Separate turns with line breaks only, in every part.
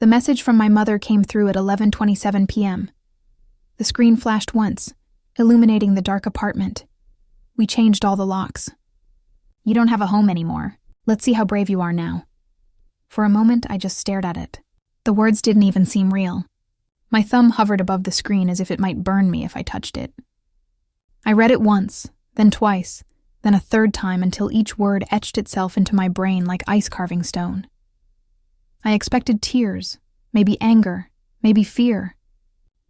The message from my mother came through at 11:27 p.m. The screen flashed once, illuminating the dark apartment. We changed all the locks. You don't have a home anymore. Let's see how brave you are now. For a moment, I just stared at it. The words didn't even seem real. My thumb hovered above the screen as if it might burn me if I touched it. I read it once, then twice, then a third time until each word etched itself into my brain like ice-carving stone. I expected tears, maybe anger, maybe fear.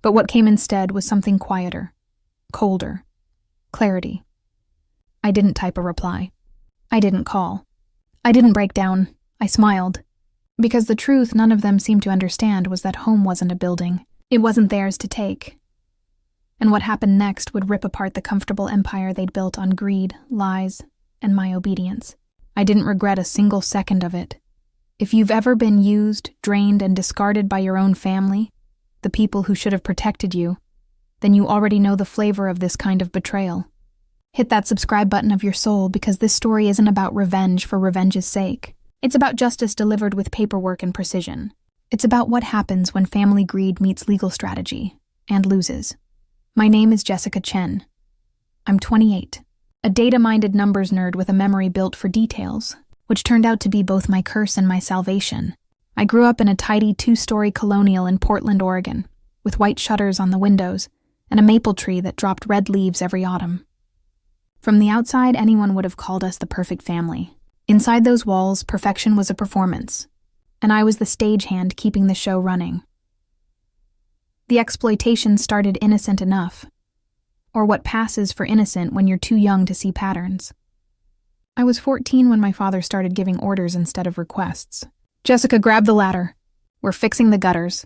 But what came instead was something quieter, colder, clarity. I didn't type a reply. I didn't call. I didn't break down. I smiled. Because the truth none of them seemed to understand was that home wasn't a building. It wasn't theirs to take. And what happened next would rip apart the comfortable empire they'd built on greed, lies, and my obedience. I didn't regret a single second of it. If you've ever been used, drained, and discarded by your own family, the people who should have protected you, then you already know the flavor of this kind of betrayal. Hit that subscribe button of your soul because this story isn't about revenge for revenge's sake. It's about justice delivered with paperwork and precision. It's about what happens when family greed meets legal strategy and loses. My name is Jessica Chen. I'm 28, a data-minded numbers nerd with a memory built for details, which turned out to be both my curse and my salvation. I grew up in a tidy 2-story colonial in Portland, Oregon, with white shutters on the windows and a maple tree that dropped red leaves every autumn. From the outside, anyone would have called us the perfect family. Inside those walls, perfection was a performance, and I was the stagehand keeping the show running. The exploitation started innocent enough, or what passes for innocent when you're too young to see patterns. I was 14 when my father started giving orders instead of requests. Jessica, grab the ladder. We're fixing the gutters.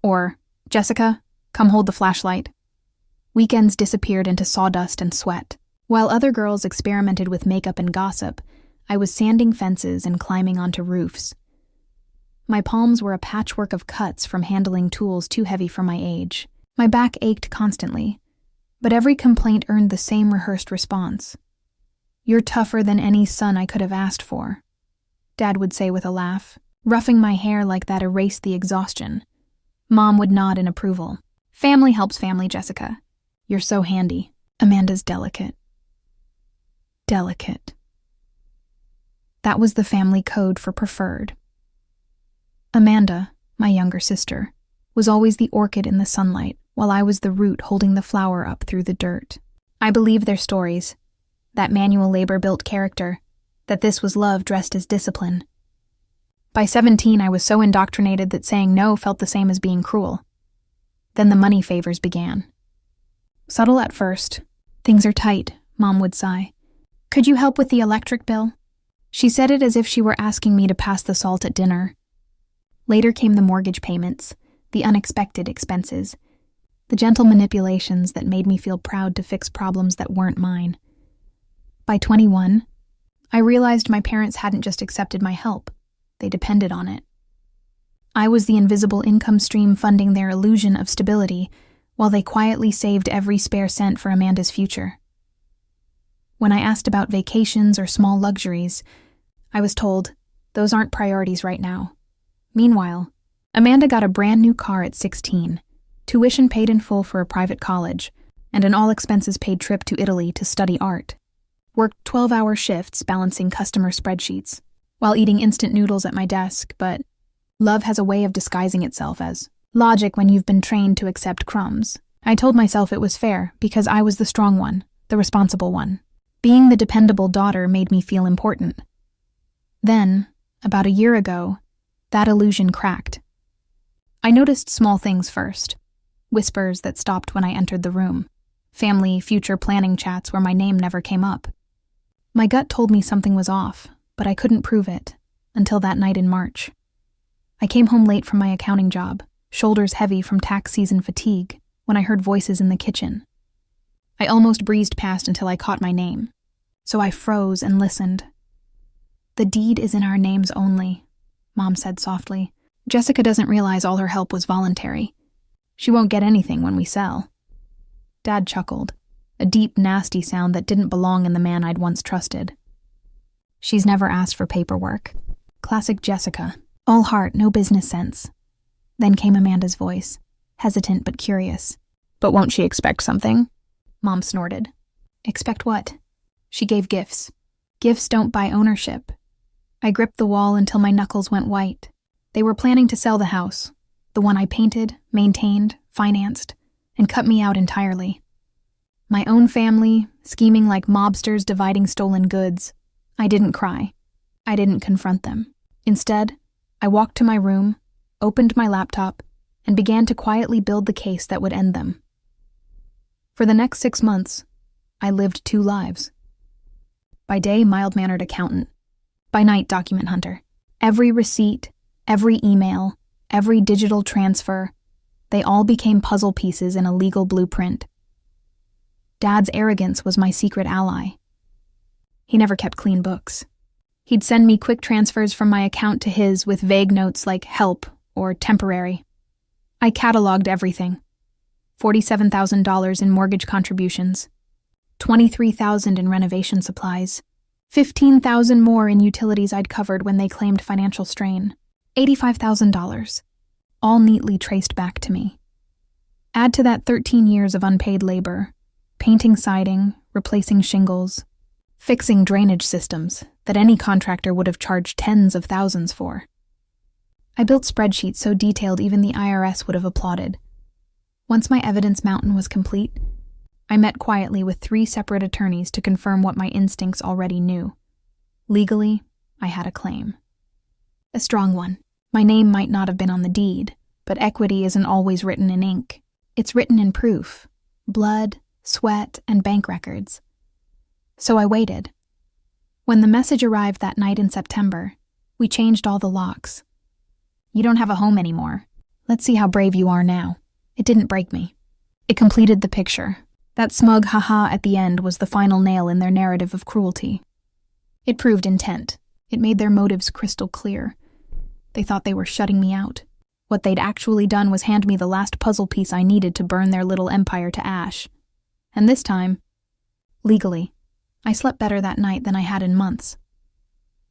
Or, Jessica, come hold the flashlight. Weekends disappeared into sawdust and sweat. While other girls experimented with makeup and gossip, I was sanding fences and climbing onto roofs. My palms were a patchwork of cuts from handling tools too heavy for my age. My back ached constantly, but every complaint earned the same rehearsed response. You're tougher than any son I could have asked for, Dad would say with a laugh. Roughing my hair like that erased the exhaustion. Mom would nod in approval. Family helps family, Jessica. You're so handy. Amanda's delicate. Delicate. That was the family code for preferred. Amanda, my younger sister, was always the orchid in the sunlight, while I was the root holding the flower up through the dirt. I believed their stories, that manual labor-built character, that this was love dressed as discipline. By 17, I was so indoctrinated that saying no felt the same as being cruel. Then the money favors began. Subtle at first. Things are tight, Mom would sigh. Could you help with the electric bill? She said it as if she were asking me to pass the salt at dinner. Later came the mortgage payments, the unexpected expenses, the gentle manipulations that made me feel proud to fix problems that weren't mine. By 21, I realized my parents hadn't just accepted my help. They depended on it. I was the invisible income stream funding their illusion of stability, while they quietly saved every spare cent for Amanda's future. When I asked about vacations or small luxuries, I was told, those aren't priorities right now. Meanwhile, Amanda got a brand new car at 16, tuition paid in full for a private college, and an all-expenses-paid trip to Italy to study art. Worked 12-hour shifts balancing customer spreadsheets, while eating instant noodles at my desk, but love has a way of disguising itself as logic when you've been trained to accept crumbs. I told myself it was fair because I was the strong one, the responsible one. Being the dependable daughter made me feel important. Then, about a year ago, that illusion cracked. I noticed small things first. Whispers that stopped when I entered the room. Family, future planning chats where my name never came up. My gut told me something was off, but I couldn't prove it, until that night in March. I came home late from my accounting job, shoulders heavy from tax season fatigue, when I heard voices in the kitchen. I almost breezed past until I caught my name, so I froze and listened. The deed is in our names only, Mom said softly. Jessica doesn't realize all her help was voluntary. She won't get anything when we sell. Dad chuckled, a deep, nasty sound that didn't belong in the man I'd once trusted. She's never asked for paperwork. Classic Jessica. All heart, no business sense. Then came Amanda's voice, hesitant but curious.
But won't she expect something?
Mom snorted. Expect what? She gave gifts. Gifts don't buy ownership. I gripped the wall until my knuckles went white. They were planning to sell the house, the one I painted, maintained, financed, and cut me out entirely. My own family, scheming like mobsters dividing stolen goods. I didn't cry. I didn't confront them. Instead, I walked to my room, opened my laptop, and began to quietly build the case that would end them. For the next 6 months, I lived 2 lives. By day, mild-mannered accountant. By night, document hunter. Every receipt, every email, every digital transfer, they all became puzzle pieces in a legal blueprint. Dad's arrogance was my secret ally. He never kept clean books. He'd send me quick transfers from my account to his with vague notes like help or temporary. I cataloged everything. $47,000 in mortgage contributions, $23,000 in renovation supplies, $15,000 more in utilities I'd covered when they claimed financial strain, $85,000, all neatly traced back to me. Add to that 13 years of unpaid labor, painting siding, replacing shingles, fixing drainage systems that any contractor would have charged tens of thousands for. I built spreadsheets so detailed even the IRS would have applauded. Once my evidence mountain was complete, I met quietly with 3 separate attorneys to confirm what my instincts already knew. Legally, I had a claim. A strong one. My name might not have been on the deed, but equity isn't always written in ink. It's written in proof, blood, sweat, and bank records. So I waited. When the message arrived that night in September, we changed all the locks. You don't have a home anymore. Let's see how brave you are now. It didn't break me. It completed the picture. That smug haha at the end was the final nail in their narrative of cruelty. It proved intent. It made their motives crystal clear. They thought they were shutting me out. What they'd actually done was hand me the last puzzle piece I needed to burn their little empire to ash. And this time, legally, I slept better that night than I had in months.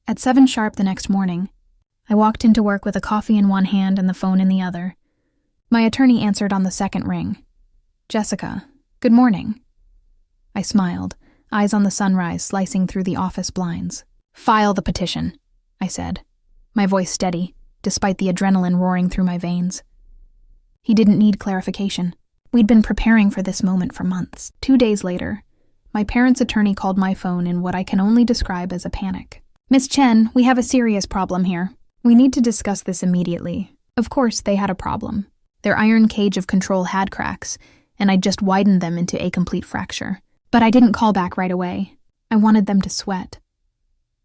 At 7 sharp the next morning, I walked into work with a coffee in one hand and the phone in the other. My attorney answered on the second ring. Jessica, good morning. I smiled, eyes on the sunrise slicing through the office blinds. File the petition, I said, my voice steady, despite the adrenaline roaring through my veins. He didn't need clarification. We'd been preparing for this moment for months. 2 days later, my parents' attorney called my phone in what I can only describe as a panic. Miss Chen, we have a serious problem here. We need to discuss this immediately. Of course, they had a problem. Their iron cage of control had cracks, and I'd just widened them into a complete fracture. But I didn't call back right away. I wanted them to sweat.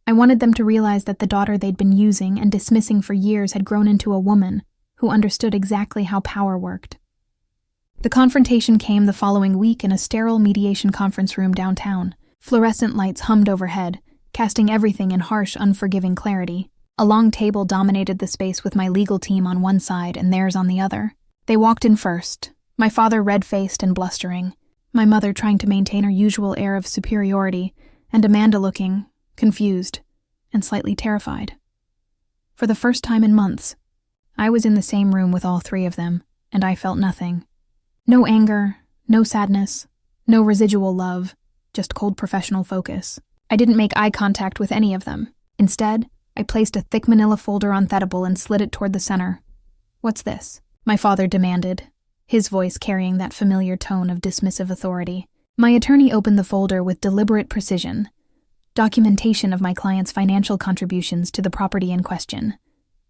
I wanted them to realize that the daughter they'd been using and dismissing for years had grown into a woman who understood exactly how power worked. The confrontation came the following week in a sterile mediation conference room downtown. Fluorescent lights hummed overhead, casting everything in harsh, unforgiving clarity. A long table dominated the space with my legal team on one side and theirs on the other. They walked in first, my father red-faced and blustering, my mother trying to maintain her usual air of superiority, and Amanda looking confused and slightly terrified. For the first time in months, I was in the same room with all 3 of them, and I felt nothing. No anger, no sadness, no residual love, just cold professional focus. I didn't make eye contact with any of them. Instead, I placed a thick manila folder on Thedable and slid it toward the center. What's this? My father demanded, his voice carrying that familiar tone of dismissive authority. My attorney opened the folder with deliberate precision. Documentation of my client's financial contributions to the property in question,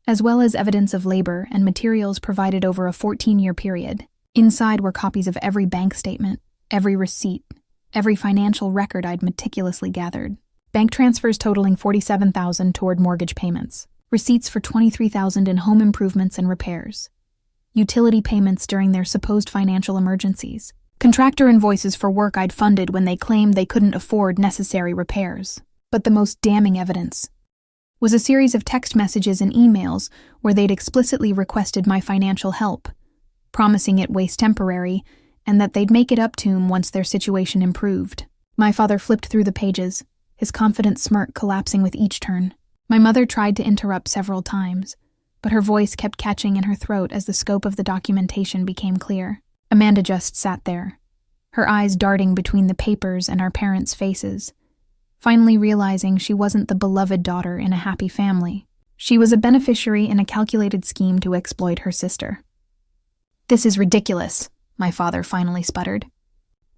as well as evidence of labor and materials provided over a 14-year period. Inside were copies of every bank statement, every receipt, every financial record I'd meticulously gathered. Bank transfers totaling $47,000 toward mortgage payments, receipts for $23,000 in home improvements and repairs, utility payments during their supposed financial emergencies, contractor invoices for work I'd funded when they claimed they couldn't afford necessary repairs. But the most damning evidence was a series of text messages and emails where they'd explicitly requested my financial help, promising it was temporary and that they'd make it up to him once their situation improved. My father flipped through the pages, his confident smirk collapsing with each turn. My mother tried to interrupt several times, but her voice kept catching in her throat as the scope of the documentation became clear. Amanda just sat there, her eyes darting between the papers and our parents' faces, finally realizing she wasn't the beloved daughter in a happy family. She was a beneficiary in a calculated scheme to exploit her sister. "This is ridiculous," my father finally sputtered.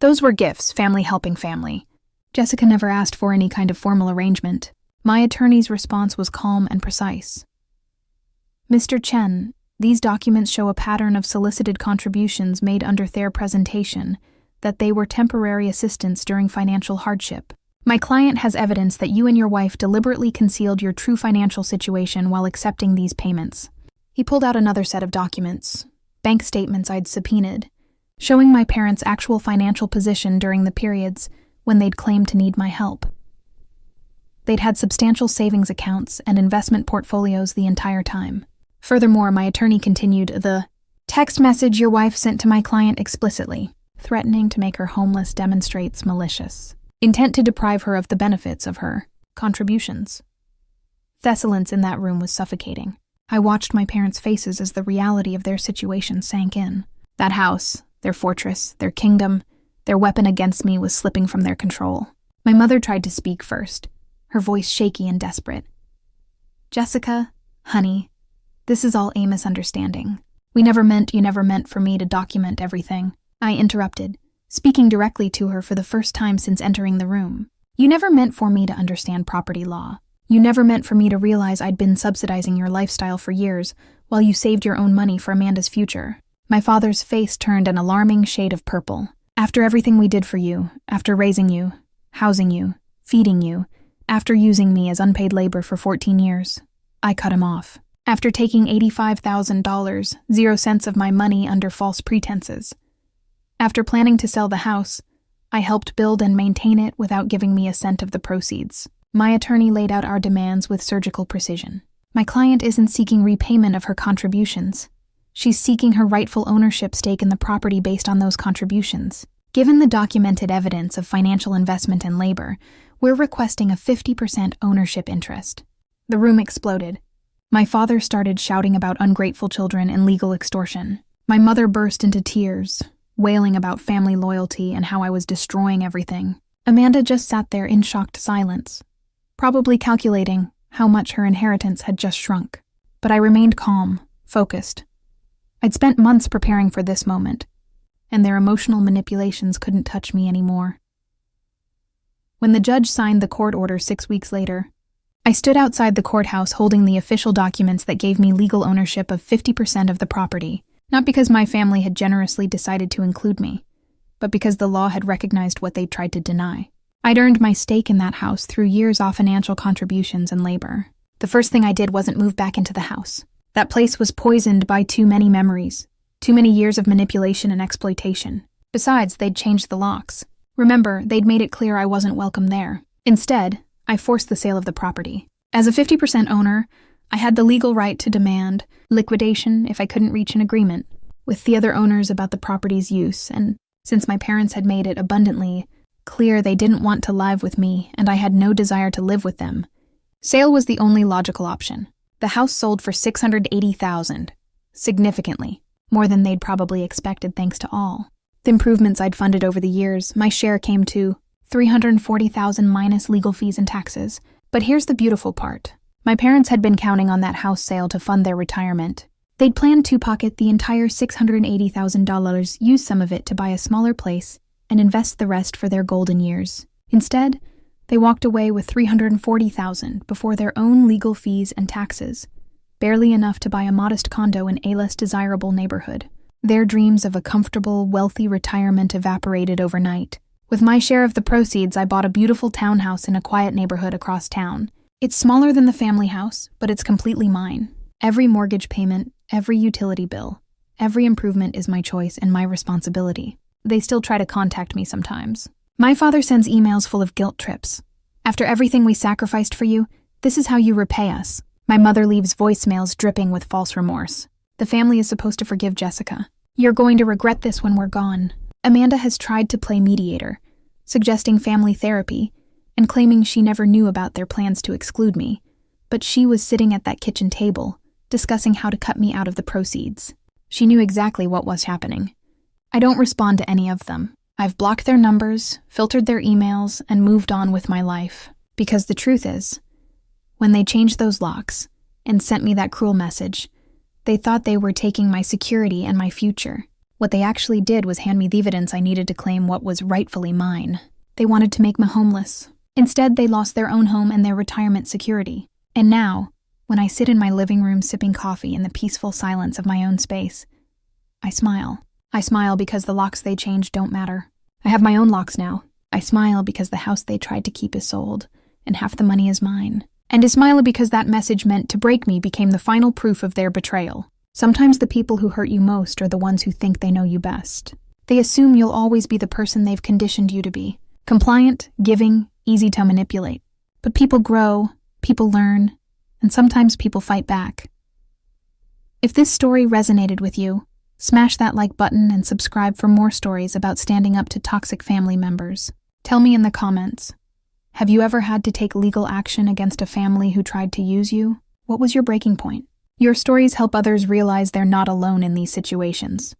"Those were gifts, family helping family. Jessica never asked for any kind of formal arrangement." My attorney's response was calm and precise. "Mr. Chen, these documents show a pattern of solicited contributions made under their presentation that they were temporary assistance during financial hardship. My client has evidence that you and your wife deliberately concealed your true financial situation while accepting these payments." He pulled out another set of documents, bank statements I'd subpoenaed, showing my parents' actual financial position during the periods when they'd claimed to need my help. They'd had substantial savings accounts and investment portfolios the entire time. Furthermore, my attorney continued, "The text message your wife sent to my client explicitly, threatening to make her homeless demonstrates malicious intent to deprive her of the benefits of her contributions." The silence in that room was suffocating. I watched my parents' faces as the reality of their situation sank in. That house, their fortress, their kingdom, their weapon against me was slipping from their control. My mother tried to speak first, her voice shaky and desperate. "Jessica, honey, this is all a misunderstanding. You never meant for me to document everything," I interrupted, speaking directly to her for the first time since entering the room. "You never meant for me to understand property law. You never meant for me to realize I'd been subsidizing your lifestyle for years while you saved your own money for Amanda's future." My father's face turned an alarming shade of purple. "After everything we did for you, after raising you, housing you, feeding you, after using me as unpaid labor for 14 years, I cut him off. After taking $85,000, 0 cents of my money under false pretenses. After planning to sell the house, I helped build and maintain it without giving me a cent of the proceeds." My attorney laid out our demands with surgical precision. "My client isn't seeking repayment of her contributions. She's seeking her rightful ownership stake in the property based on those contributions. Given the documented evidence of financial investment and labor, we're requesting a 50% ownership interest." The room exploded. My father started shouting about ungrateful children and legal extortion. My mother burst into tears, wailing about family loyalty and how I was destroying everything. Amanda just sat there in shocked silence, probably calculating how much her inheritance had just shrunk. But I remained calm, focused. I'd spent months preparing for this moment, and their emotional manipulations couldn't touch me anymore. When the judge signed the court order 6 weeks later, I stood outside the courthouse holding the official documents that gave me legal ownership of 50% of the property, not because my family had generously decided to include me, but because the law had recognized what they'd tried to deny. I'd earned my stake in that house through years of financial contributions and labor. The first thing I did wasn't move back into the house. That place was poisoned by too many memories, too many years of manipulation and exploitation. Besides, they'd changed the locks. Remember, they'd made it clear I wasn't welcome there. Instead, I forced the sale of the property. As a 50% owner, I had the legal right to demand liquidation if I couldn't reach an agreement with the other owners about the property's use, and since my parents had made it abundantly clear they didn't want to live with me and I had no desire to live with them, sale was the only logical option. The house sold for $680,000, significantly more than they'd probably expected thanks to all the improvements I'd funded over the years. My share came to $340,000 minus legal fees and taxes. But here's the beautiful part. My parents had been counting on that house sale to fund their retirement. They'd planned to pocket the entire $680,000, use some of it to buy a smaller place, and invest the rest for their golden years. Instead, they walked away with $340,000 before their own legal fees and taxes, barely enough to buy a modest condo in a less desirable neighborhood. Their dreams of a comfortable, wealthy retirement evaporated overnight. With my share of the proceeds, I bought a beautiful townhouse in a quiet neighborhood across town. It's smaller than the family house, but it's completely mine. Every mortgage payment, every utility bill, every improvement is my choice and my responsibility. They still try to contact me sometimes. My father sends emails full of guilt trips. "After everything we sacrificed for you, this is how you repay us." My mother leaves voicemails dripping with false remorse. "The family is supposed to forgive Jessica. You're going to regret this when we're gone." Amanda has tried to play mediator, suggesting family therapy and claiming she never knew about their plans to exclude me. But she was sitting at that kitchen table, discussing how to cut me out of the proceeds. She knew exactly what was happening. I don't respond to any of them. I've blocked their numbers, filtered their emails, and moved on with my life. Because the truth is, when they changed those locks and sent me that cruel message, they thought they were taking my security and my future. What they actually did was hand me the evidence I needed to claim what was rightfully mine. They wanted to make me homeless. Instead, they lost their own home and their retirement security. And now, when I sit in my living room sipping coffee in the peaceful silence of my own space, I smile. I smile because the locks they changed don't matter. I have my own locks now. I smile because the house they tried to keep is sold, and half the money is mine. And I smile because that message meant to break me became the final proof of their betrayal. Sometimes the people who hurt you most are the ones who think they know you best. They assume you'll always be the person they've conditioned you to be. Compliant, giving, easy to manipulate. But people grow, people learn, and sometimes people fight back. If this story resonated with you, smash that like button and subscribe for more stories about standing up to toxic family members. Tell me in the comments, have you ever had to take legal action against a family who tried to use you? What was your breaking point? Your stories help others realize they're not alone in these situations.